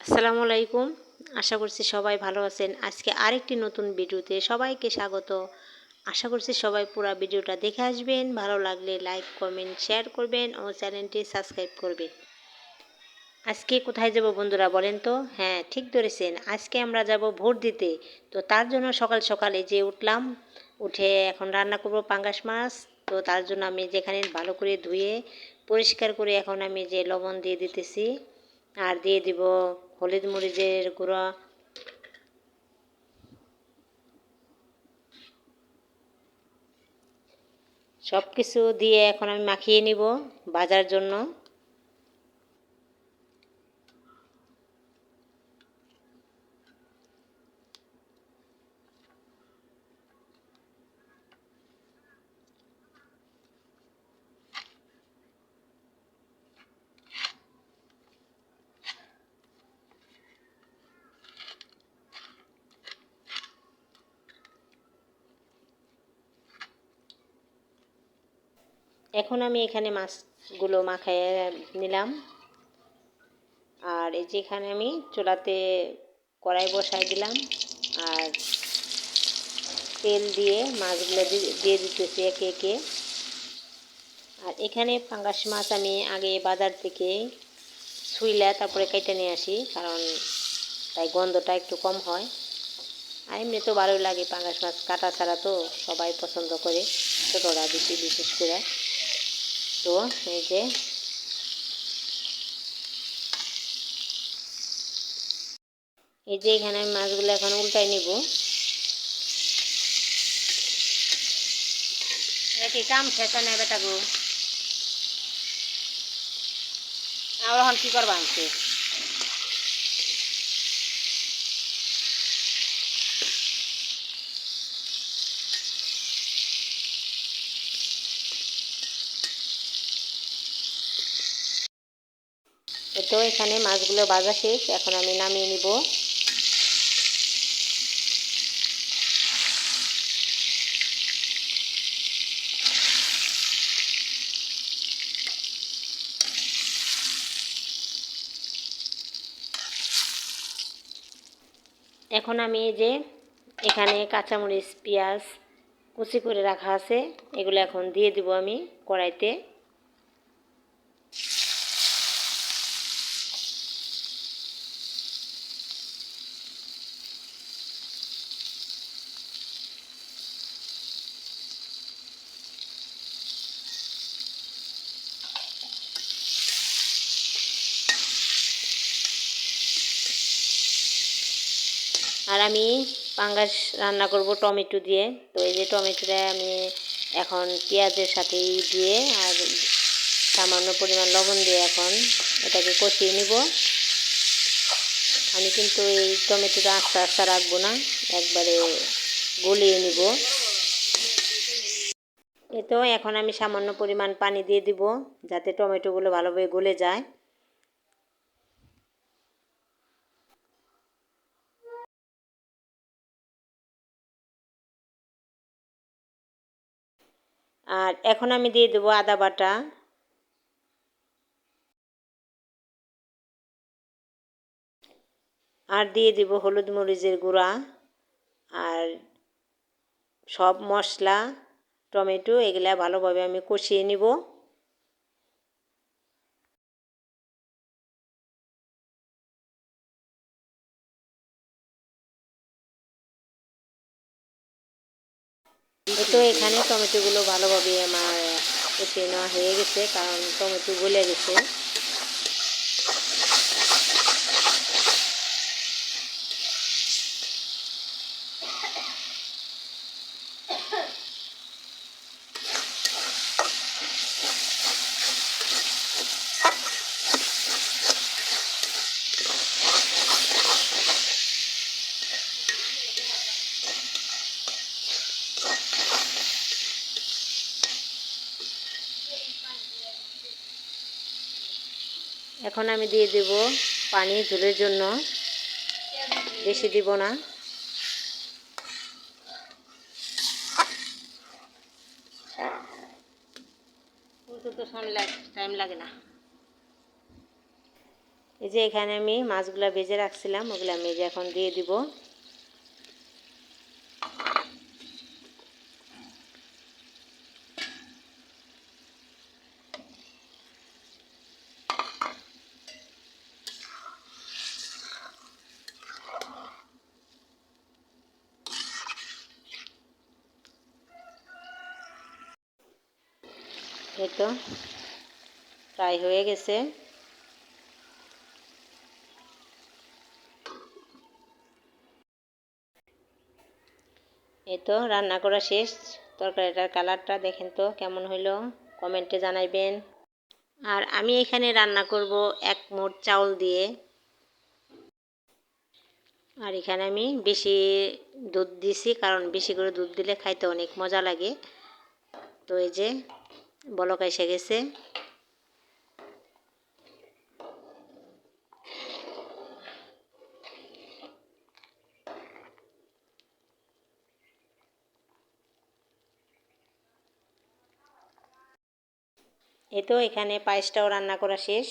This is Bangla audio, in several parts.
আসসালামু আলাইকুম। আশা করছি সবাই ভালো আছেন। আজকে আরেকটি নতুন ভিডিওতে সবাইকে স্বাগত। আশা করছি সবাই পুরা ভিডিওটা দেখে আসবেন। ভালো লাগলে লাইক, কমেন্ট, শেয়ার করবেন ও চ্যানেলটি সাবস্ক্রাইব করবেন। আজকে কোথায় যাব বন্ধুরা বলেন তো? হ্যাঁ, ঠিক ধরেছেন। আজকে আমরা যাব ভোট দিতে। তো তার জন্য সকাল সকাল এই যে উঠলাম। উঠে এখন রান্না করব পাঙ্গাস মাছ। তো তার জন্য আমি যেখানে ভালো করে ধুয়ে পরিষ্কার করে এখন আমি যে লবণ দিয়ে দিতেছি। আর দিয়ে দিব হলুদ মরিচের গুঁড়া, সব কিছু দিয়ে এখন আমি মাখিয়ে নিব ভাজার জন্য। এখন আমি এখানে মাছগুলো মাখায় নিলাম। আর এই যে এখানে আমি চুলাতে কড়াই বসাই দিলাম। আর তেল দিয়ে মাছগুলো দিয়ে দিতেছি একে একে। আর এখানে পাঙ্গাস মাছ আমি আগে বাজার থেকে ছুইলা তারপরে কেটে নিয়ে আসি, কারণ তাই গন্ধটা একটু কম হয়। আর এমনি তো ভালোই লাগে পাঙ্গাস মাছ কাটা ছাড়া, তো সবাই পছন্দ করে, ছোটরা বেশি বিশেষ করে। তো এই যে এখানে আমি মাছগুলো এখন উল্টাই নিব। কি কাম শেষ হয় না বেটা গো? আর এখন কি করবা আনছে? তো এখানে মাছগুলো ভাজা শেষ, এখন আমি নামিয়ে নিব। এখন আমি এই যে এখানে কাঁচামরিচ, পেঁয়াজ কুচি করে রাখা আছে, এগুলো এখন দিয়ে দিব আমি কড়াইতে। আর আমি পাঙ্গাস রান্না করব টমেটো দিয়ে। তো এই যে টমেটোটা আমি এখন পেঁয়াজের সাথে দিয়ে আর সামান্য পরিমাণ লবণ দিয়ে এখন এটাকে কষিয়ে নিব। আমি কিন্তু এই টমেটোটা আস্তে আস্তে রাখবো না, একবারে গলিয়ে নিব। এই তো এখন আমি সামান্য পরিমাণ পানি দিয়ে দিব, যাতে টমেটোগুলো ভালোভাবে গলে যায়। আর এখন আমি দিয়ে দেবো আদা বাটা। আর দিয়ে দিব হলুদ মরিচের গুঁড়া। আর সব মশলা, টমেটো এগুলা ভালোভাবে আমি কষিয়ে নিব। তো এখানে টমেটোগুলো ভালোভাবে আমার কষিয়ে নেওয়া হয়ে গেছে, কারণ টমেটো গলে গেছে। এখন আমি দিয়ে দেব পানি ঝোলের জন্য, বেশি দিব না। তো টাইম লাগে না। এই যে এখানে আমি মাছগুলা ভেজে রাখছিলাম, ওগুলো আমি যে এখন দিয়ে দিব। এই তো ফ্রাই হয়ে গেছে। এই তো রান্না করা শেষ। তরকারিটার কালারটা দেখেন তো কেমন হইলো, কমেন্টে জানাইবেন। আর আমি এখানে রান্না করব 1 মোট চাউল দিয়ে। আর এখানে আমি বেশি দুধ দিছি, কারণ বেশি করে দুধ দিলে খাইতে অনেক মজা লাগে। তো এই যে বলক এসে গেছে। এই তো এখানে পায়েসটাও রান্না করা শেষ।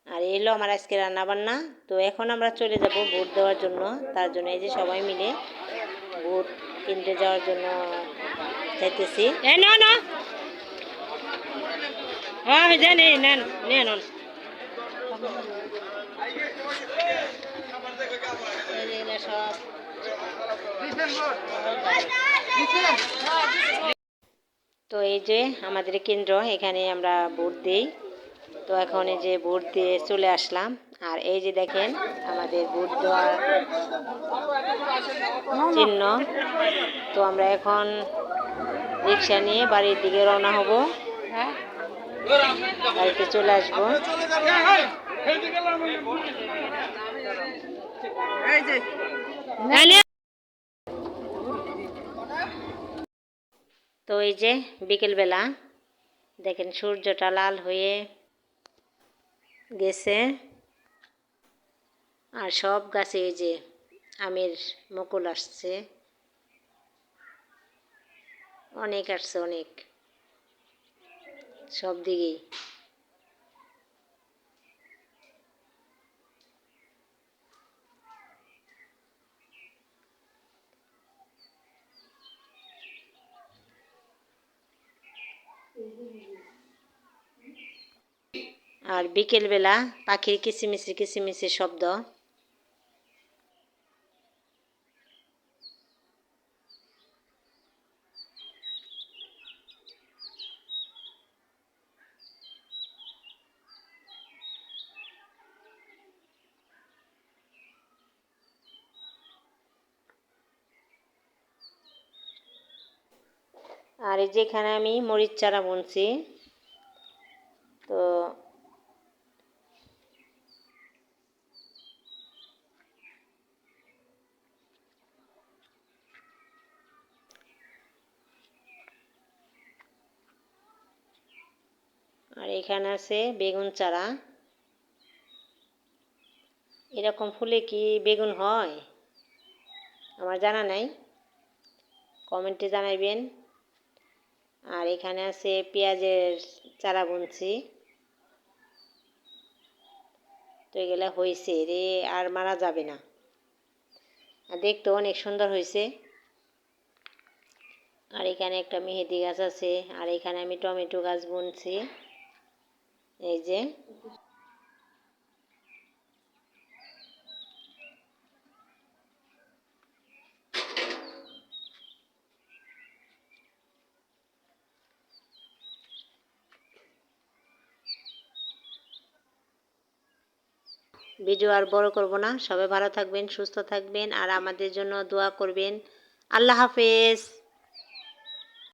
আর এলো আমার আজকে রান্না বান্না। তো এখন আমরা চলে যাব ভোট দেওয়ার জন্য। তার জন্য এই যে সবাই মিলে ভোট কিনতে যাওয়ার জন্য যাইতেছি। না না হ্যাঁ জানি নেন নেন সব। তো এই যে আমাদের কেন্দ্র, এখানে আমরা ভোট দিই। তো এখন এই যে ভোট দিয়ে চলে আসলাম। আর এই যে দেখেন আমাদের ভোট দেওয়ার চিহ্ন। তো আমরা এখন রিক্সা নিয়ে বাড়ির দিকে রওনা হব, বাড়িতে চলে আসবো। তো এই যে বিকেলবেলা দেখেন সূর্যটা লাল হয়ে গেছে। আর সব গাছে এই যে আমের মুকুল আসছে, অনেক আসছে, অনেক সব দিকেই। আর বিকেলবেলা পাখির কিচিমিচি কিচিমিচি শব্দ। আর এই যেখানে আমি মরিচ চারা বুনছি। তো আর এখানে আছে বেগুন চারা। এরকম ফুলে কি বেগুন হয় আমার জানা নাই, কমেন্টে জানাইবেন। আর এখানে আছে পেঁয়াজের চারা বুনছি। তো এগুলা হয়েছে রে, আর মারা যাবে না। আর দেখতে অনেক সুন্দর হয়েছে। আর এখানে একটা মেহেদি গাছ আছে। আর এখানে আমি টমেটো গাছ বুনছি। এই যে ভিডিও আর বড় করব না। সবাই ভালো থাকবেন, সুস্থ থাকবেন, আর আমাদের জন্য দোয়া করবেন। আল্লাহ হাফেজ।